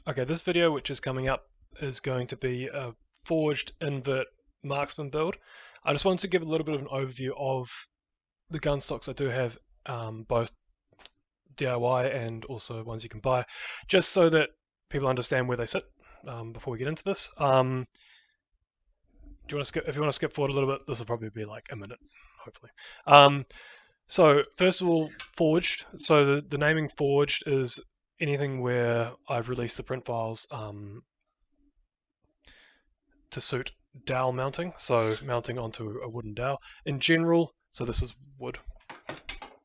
Okay, this video which is coming up is going to be a Forged Invert Marksman build. I just wanted to give a little bit of an overview of the gun stocks I do have, both DIY and also ones you can buy, just so that people understand where they sit before we get into this. Do you want to skip? If you want to skip forward a little bit, this will probably be like a minute, hopefully. So first of all, Forged. So the naming Forged is anything where I've released the print files to suit dowel mounting, so mounting onto a wooden dowel. In general, so this is wood.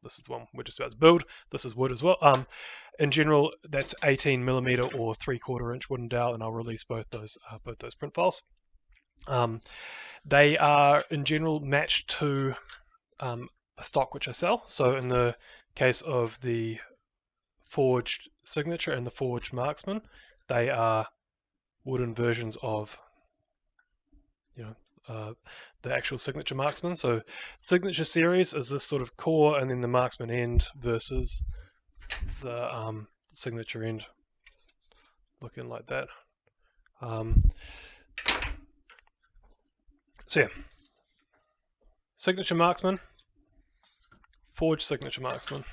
This is the one we're just about to build. This is wood as well. In general, that's 18mm or 3/4 inch wooden dowel, and I'll release both those print files. They are in general matched to a stock which I sell. So in the case of the Forged Signature and the Forged Marksman, they are wooden versions of the actual Signature Marksman. So Signature series is this sort of core, and then the Marksman end versus the Signature end, looking like that. So yeah, Signature Marksman, Forged Signature Marksman.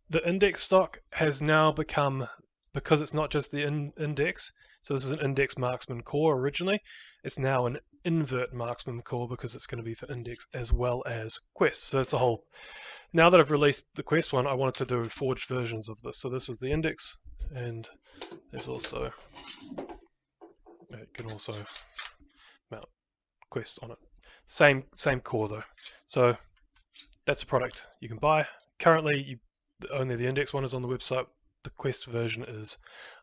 The index stock has now become, because it's not just the index, so this is an index marksman core originally, it's now an invert marksman core because it's going to be for index as well as quest. So it's a whole. Now that I've released the quest one, I wanted to do forged versions of this. So this is the index, and there's also, you can also mount quest on it. Same core though. So that's a product you can buy. Currently, only the index one is on the website. The quest version is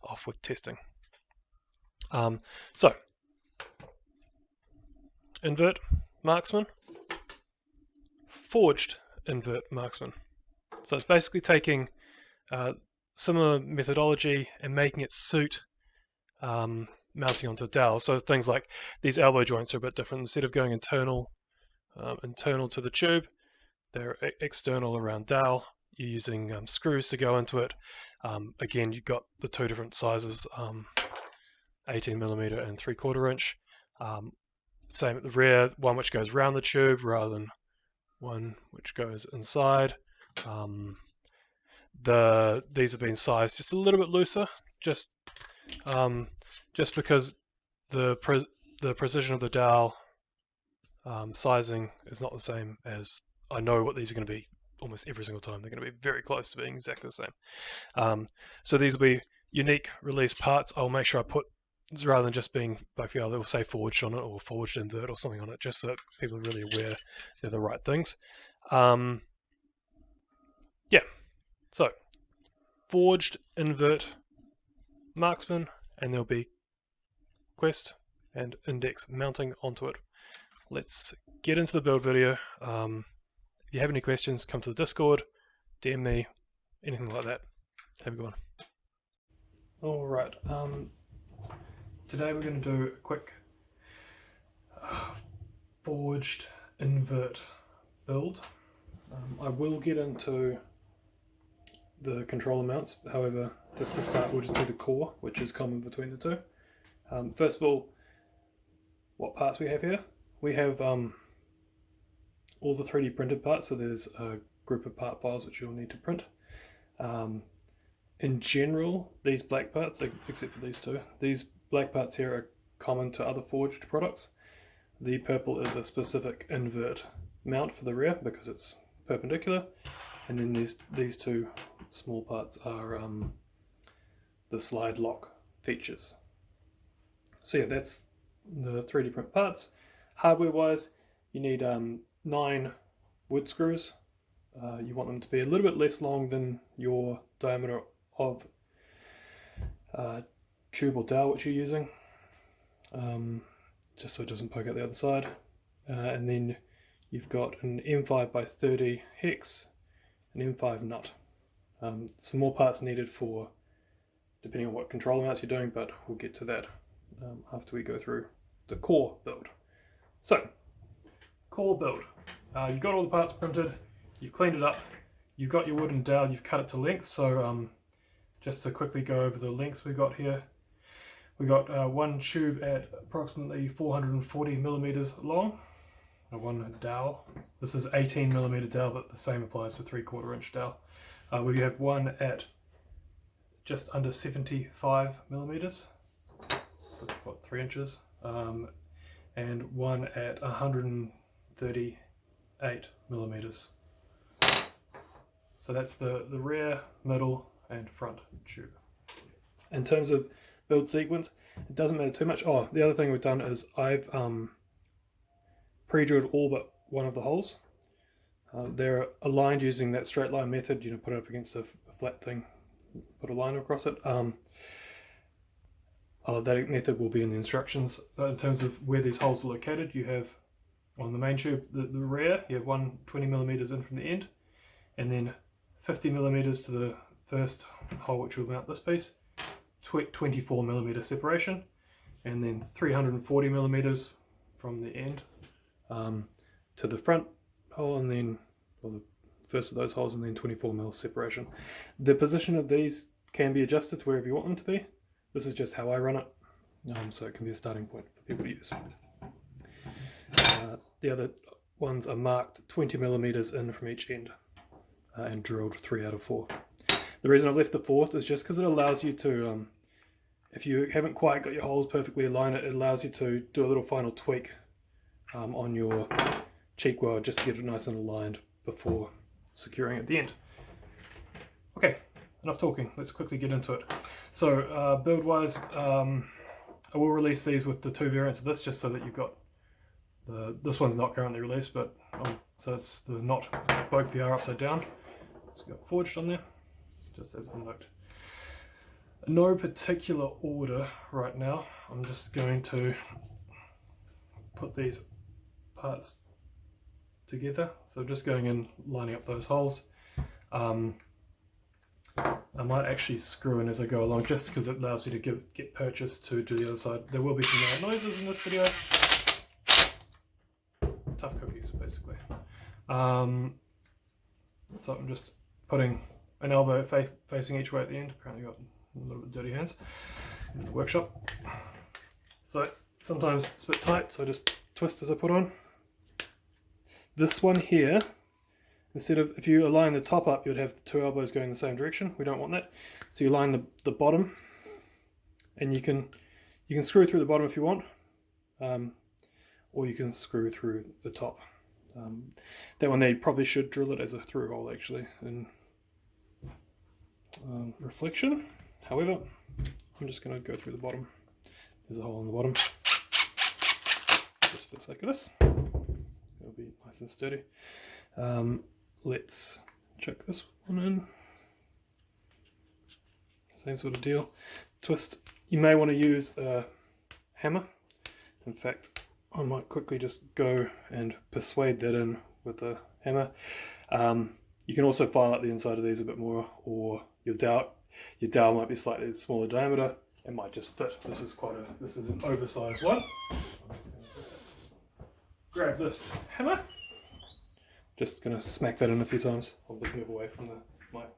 off with testing. So invert marksman, forged invert marksman. So it's basically taking similar methodology and making it suit mounting onto a dowel. So things like these elbow joints are a bit different. Instead of going internal to the tube, they're external around dowel. You're using screws to go into it. Again, you've got the two different sizes, 18mm and 3/4 inch. Same at the rear, one which goes around the tube rather than one which goes inside. These have been sized just a little bit looser, just because the precision of the dowel sizing is not the same as I know what these are going to be almost every single time. They're going to be very close to being exactly the same. So these will be unique release parts. I'll make sure I put, rather than just being BowkVR, they will say forged on it or forged invert or something on it, just so that people are really aware they're the right things. Yeah, so forged invert marksman, and there'll be quest and index mounting onto it. Let's get into the build video. If you have any questions, come to the Discord, DM me, anything like that. Have a good one. Alright, today we're going to do a quick forged invert build. I will get into the controller mounts, however, just to start we'll just do the core, which is common between the two. First of all, what parts we have here? We have all the 3D printed parts, so there's a group of part files which you'll need to print. In general, these black parts, except for these black parts here are common to other forged products. The purple is a specific invert mount for the rear because it's perpendicular, and then these two small parts are the slide lock features. So yeah, that's the 3D print parts. Hardware wise, you need 9 wood screws. You want them to be a little bit less long than your diameter of tube or dowel which you're using, just so it doesn't poke out the other side. And then you've got an M5x30 hex, an M5 nut. Some more parts needed for depending on what controller mounts you're doing, but we'll get to that after we go through the core build. So, core build. You've got all the parts printed, you've cleaned it up, you've got your wooden dowel, you've cut it to length. So just to quickly go over the lengths we got here, we got one tube at approximately 440 millimeters long, one dowel. This is 18 millimeter dowel, but the same applies to 3/4 inch dowel. We have one at just under 75 millimeters, that's what, 3 inches, and one at 138 millimeters. So that's the rear, middle, and front tube. In terms of build sequence, it doesn't matter too much. Oh, the other thing we've done is I've pre-drilled all but one of the holes. They're aligned using that straight line method. You know, put it up against a flat thing, put a line across it. That method will be in the instructions. But in terms of where these holes are located, you have on the main tube, the rear, you have 20 millimeters in from the end, and then 50 millimeters to the first hole, which will mount this piece, 24 millimeter separation, and then 340 millimeters from the end to the front hole, and then the first of those holes, and then 24 mil separation. The position of these can be adjusted to wherever you want them to be. This is just how I run it, so it can be a starting point for people to use. The other ones are marked 20 millimeters in from each end and drilled 3 out of 4. The reason I've left the 4th is just because it allows you to, if you haven't quite got your holes perfectly aligned, it allows you to do a little final tweak on your cheek weld just to get it nice and aligned before securing at the end. Okay, enough talking, let's quickly get into it. So build wise, I will release these with the 2 variants of this just so that you've got this one's not currently released, but so it's the not BowkVR upside down. It's got Forged on there, just as a note. In no particular order right now, I'm just going to put these parts together. So just going in, lining up those holes. I might actually screw in as I go along, just because it allows me to get purchase to do the other side. There will be some loud noises in this video. Tough cookies, basically. So I'm just putting an elbow facing each way at the end. Apparently got a little bit dirty hands in the workshop. So sometimes it's a bit tight, so I just twist as I put on. This one here, instead of, if you align the top up, you'd have the 2 elbows going the same direction. We don't want that. So you line the bottom, and you can screw through the bottom if you want, or you can screw through the top. That one there, you probably should drill it as a through hole actually in reflection. However, I'm just going to go through the bottom. There's a hole in the bottom. Just fits like this. It'll be nice and sturdy. Let's chuck this one in. Same sort of deal. Twist. You may want to use a hammer. In fact, I might quickly just go and persuade that in with a hammer. You can also file up the inside of these a bit more, or your dowel might be slightly smaller diameter. It might just fit. This is an oversized one. Grab this hammer. Just gonna smack that in a few times. I'll just move away from the mic.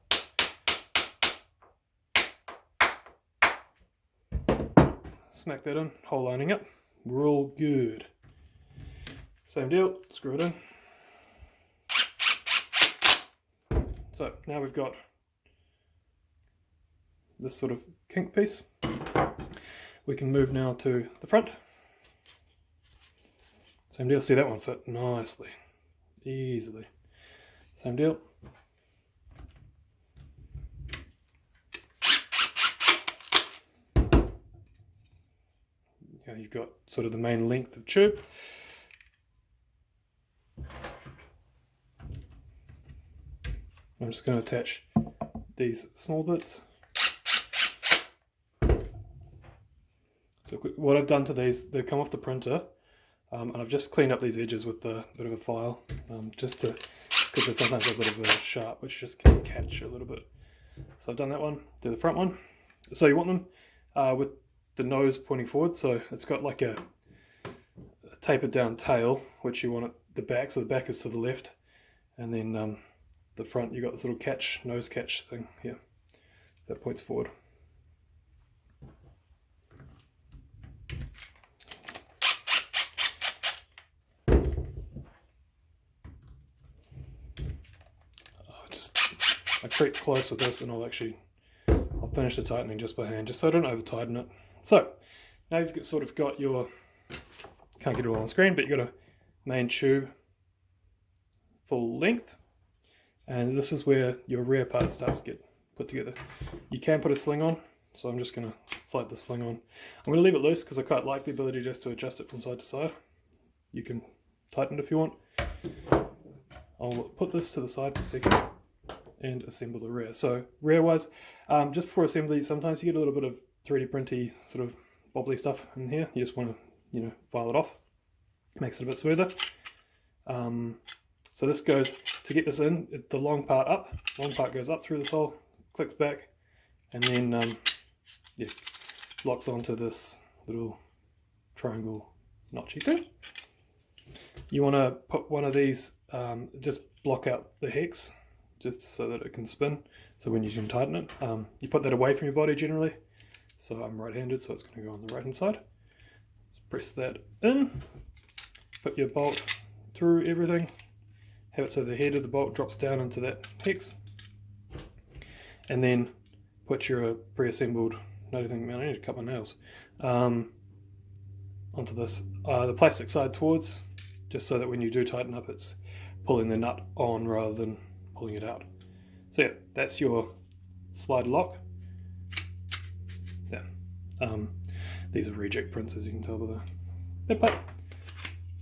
Smack that in, hole lining up. We're all good. Same deal, screw it in. So now we've got this sort of kink piece. We can move now to the front. Same deal, see that one fit nicely, easily. Same deal. Now you've got sort of the main length of tube. I'm just going to attach these small bits. So what I've done to these, they come off the printer, and I've just cleaned up these edges with a bit of a file, just to, because there's sometimes a bit of a sharp which just can catch a little bit. So I've done that one. Do the front one. So you want them with the nose pointing forward, so it's got like a tapered down tail, which you want at the back, so the back is to the left, and then the front, you've got this little catch, nose catch thing here that points forward. I creep close with this and I'll finish the tightening just by hand, just so I don't over tighten it. So now you've sort of got your, can't get it all on the screen, but you've got a main tube full length, and this is where your rear part starts to get put together. You can put a sling on, so I'm just going to float the sling on. I'm going to leave it loose because I quite like the ability just to adjust it from side to side. You can tighten it if you want. I'll put this to the side for a second and assemble the rear. So rear wise, just before assembly, sometimes you get a little bit of 3D printy sort of bobbly stuff in here. You just want to, file it off. Makes it a bit smoother. So this goes, to get this in, the long part goes up through the sole, clicks back, and then locks onto this little triangle notchy thing. You want to put one of these, just block out the hex, just so that it can spin, so when you can tighten it. You put that away from your body generally, so I'm right-handed, so it's going to go on the right-hand side. Just press that in, put your bolt through everything, have it so the head of the bolt drops down into that hex, and then put your pre-assembled, I need to cut my nails, onto this, the plastic side towards, just so that when you do tighten up it's pulling the nut on rather than pulling it out. So yeah, that's your slide lock. Yeah, these are reject prints, as you can tell by the part.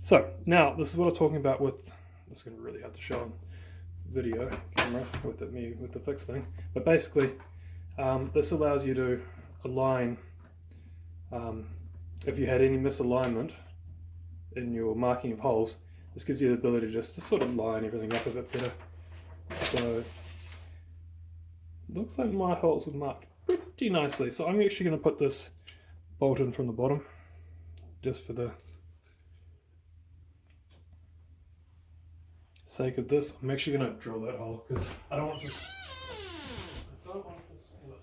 So now this is what I was talking about with, this is going to be really hard to show on video camera with the fixed thing, but basically this allows you to align, if you had any misalignment in your marking of holes, this gives you the ability just to sort of line everything up a bit better. So looks like my holes would mark pretty nicely. So I'm actually going to put this bolt in from the bottom, just for the sake of this. I'm actually going to drill that hole because I don't want to split.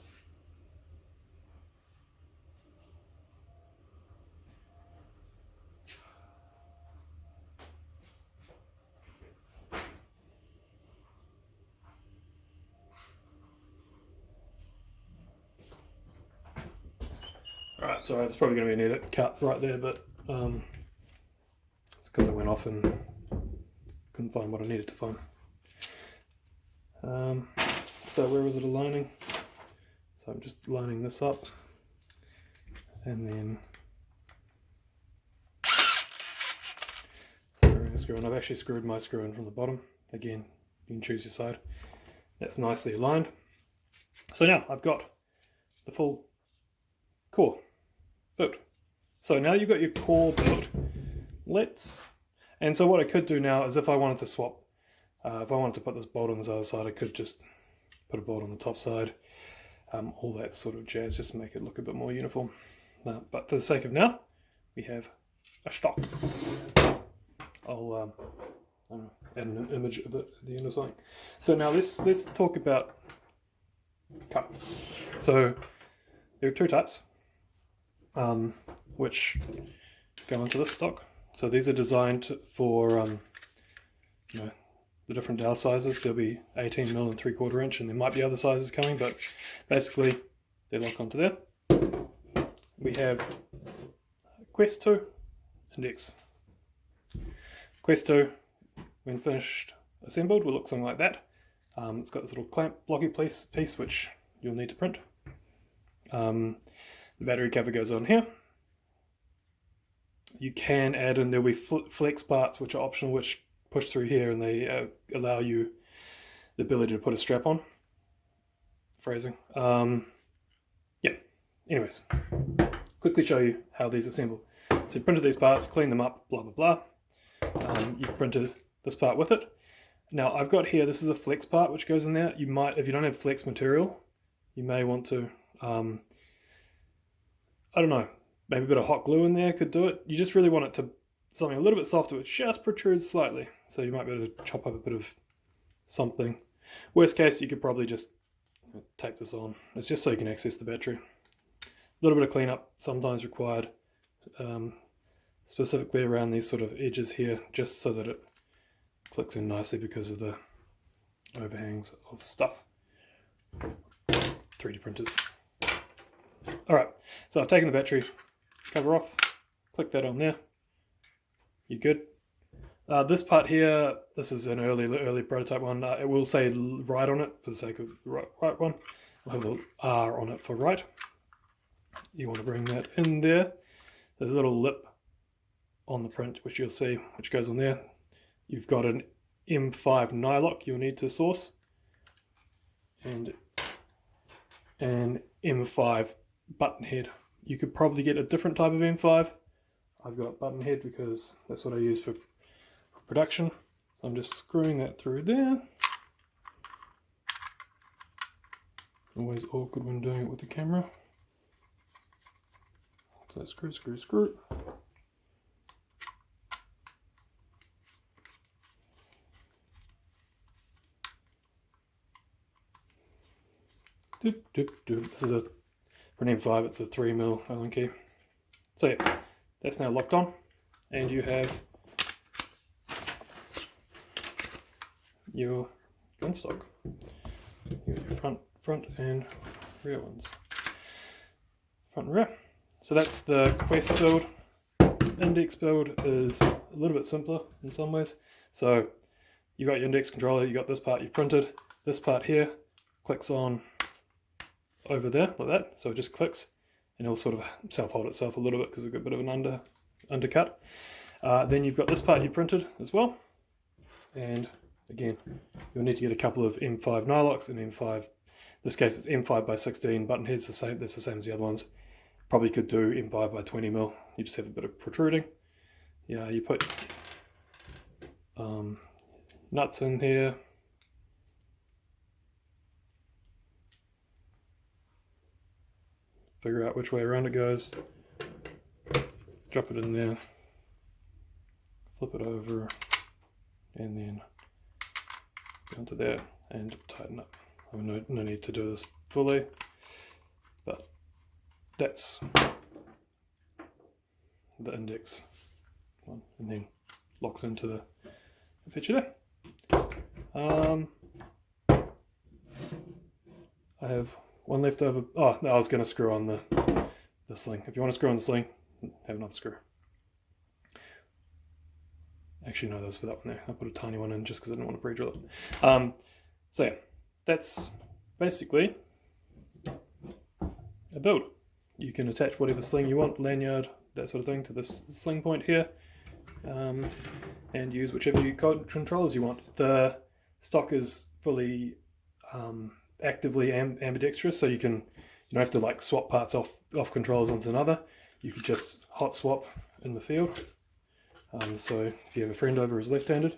Alright, sorry, it's probably going to be a neat cut right there, but it's because I went off and couldn't find what I needed to find. So where was it aligning? So I'm just lining this up, and then screwing a screw in. I've actually screwed my screw in from the bottom. Again, you can choose your side. That's nicely aligned. So now I've got the full core built. So now you've got your core built. And so what I could do now is, if I wanted to swap, if I wanted to put this bolt on this other side, I could just put a bolt on the top side, all that sort of jazz, just to make it look a bit more uniform. But for the sake of now, we have a stock. I'll add an image of it at the end or something. So now let's talk about cups. So there are two types, which go into this stock. So these are designed for the different dowel sizes. There'll be 18mm and 3/4 inch, and there might be other sizes coming, but basically they lock onto there. We have Quest 2 Index. Quest 2, when finished assembled, will look something like that. It's got this little clamp blocky piece which you'll need to print. The battery cover goes on here. You can add in, there'll be flex parts which are optional, which push through here, and they allow you the ability to put a strap on. Phrasing. Yeah, anyways, quickly show you how these assemble. So you printed these parts, clean them up, blah blah blah. You've printed this part with it. Now I've got here, this is a flex part which goes in there. You might, if you don't have flex material, you may want to, I don't know, maybe a bit of hot glue in there could do it. You just really want it to, something a little bit softer which just protrudes slightly. So you might be able to chop up a bit of something. Worst case, you could probably just tape this on. It's just so you can access the battery. A little bit of cleanup sometimes required, specifically around these sort of edges here, just so that it clicks in nicely because of the overhangs of stuff. 3D printers. Alright, so I've taken the battery cover off, click that on there, you're good. This part here, this is an early prototype one, it will say right on it for the sake of the right one. We'll have an R on it for right. You want to bring that in there. There's a little lip on the print which you'll see, which goes on there. You've got an M5 nylock you'll need to source, and an M5 button head. You could probably get a different type of M5. I've got button head because that's what I use for production. So I'm just screwing that through there. Always awkward when doing it with the camera. So screw, screw, screw. This is for an M5, it's a 3mm Allen key. So yeah, that's now locked on, and you have your gun stock. Your front and rear ones. Front and rear. So that's the Quest build. Index build is a little bit simpler in some ways. So you got your index controller, you got this part you've printed. This part here clicks on over there like that, so it just clicks and it'll sort of self-hold itself a little bit because it's got a bit of an undercut. Then you've got this part you printed as well, and again you'll need to get a couple of M5 nylocks and M5, in this case it's M5 by 16 button heads, that's the same as the other ones. Probably could do M5 by 20mm, you just have a bit of protruding. Yeah, you put nuts in here. Figure out which way around it goes, drop it in there, flip it over, and then go into there and tighten up. I mean, no need to do this fully, but that's the index one, and then locks into the feature there. I have one left over. Oh, no, I was going to screw on the sling. If you want to screw on the sling, have another screw. Actually, no, that's for that one there. I put a tiny one in just because I didn't want to pre-drill it. So yeah, that's basically a build. You can attach whatever sling you want, lanyard, that sort of thing, to this sling point here, and use whichever controllers you want. The stock is fully actively ambidextrous, so you don't have to like swap parts off controllers onto another. You could just hot swap in the field. So if you have a friend over who's left-handed,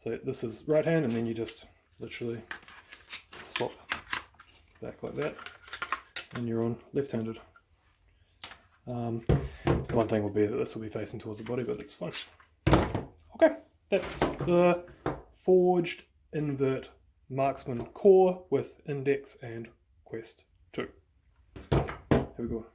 so this is right hand, and then you just literally swap back like that, and you're on left-handed. One thing will be that this will be facing towards the body, but it's fine. Okay, that's the Forged Invert Marksman core with Index and Quest 2. Here we go.